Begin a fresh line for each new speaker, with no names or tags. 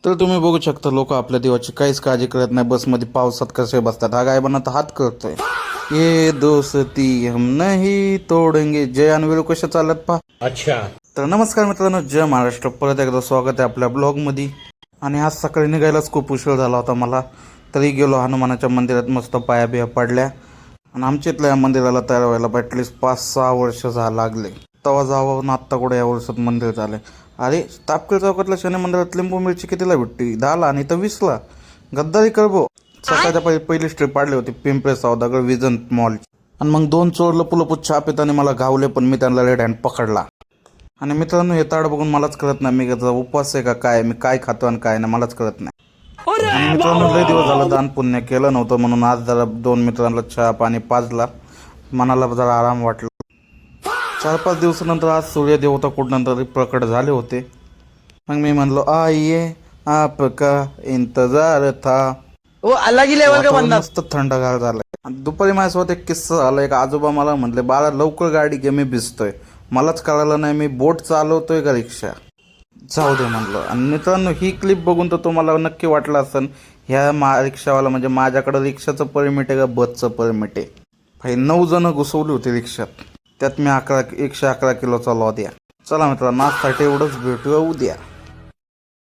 तर तुम्ही बघू शकता लोक आपल्या देवाची काहीच काळजी करत नाही. बसमध्ये पावसात कसे बसतात. हा गायबांना हात करतोय. ये दोस्ती हम नहीं तोडेंगे. जय आणि कसे चालत पहा.
अच्छा.
तर नमस्कार मित्रांनो, जय महाराष्ट्र. परत एकदा स्वागत आहे आपल्या ब्लॉगमध्ये. आणि आज सकाळी निघायलाच खूप उशीर झाला होता मला. तरी गेलो हनुमानाच्या मंदिरात, मस्त पाया बिया पडल्या. आणि आमच्या इथल्या या मंदिराला तयार व्हायला ॲटलीस्ट 5-6 वर्ष लागले. तेव्हा जावं आत्ता कुठे या वर्षात मंदिर झालं. अरे तापकीर चौकातल्या शनी मंदिरात लिंबू मिरची कितीला भेटते? 10ला आणि तर 20ला. गद्दारी करबो. सकाळच्या पहिली स्ट्रीप पाडली होती पिंपळे सौदागर विजन मॉल. आणि मग 2 चोर लपू चहा पिताने मला गावले, पण मी त्यांना रेड हँड पकडला. आणि मित्रांनो, हे ताड बघून मलाच कळत नाही मी त्याचा उपवास आहे का काय, मी काय खातो आणि काय नाही मलाच कळत नाही. आणि मित्रांनो, लय दिवस झालं दान पुण्य केलं नव्हतं, म्हणून आज जरा 2 मित्रांना चहा पाणी पाजला. मनाला जरा आराम वाटला. 4-5 दिवसानंतर आज सूर्यदेवता कुठं तरी प्रकट झाले होते. मग मी म्हणलो आइये आपका इंतजार था.
वो अलग ही लेवल का बंदा.
मस्त थंडगार झालं. दुपारी माझ्यासोबत एक किस्सा झाला. एक आजोबा मला म्हटले, बाळा लवकर गाडी घे, मी भिजतोय. मलाच कळालं नाही मी बोट चालवतोय का रिक्षा. जाऊ दे म्हणलं. आणि मित्रांनो, ही क्लिप बघून तर तुम्हाला नक्की वाटलं असेल ह्या रिक्षावाला म्हणजे माझ्याकडं रिक्षाचं परमिट आहे का बसचं परमिट आहे. भाई 9 जण घुसवली होती रिक्षात. त्यात मी 111 किलोचा लॉ द्या. चला मित्रांनो, आजसाठी एवढंच. भेटूया उद्या.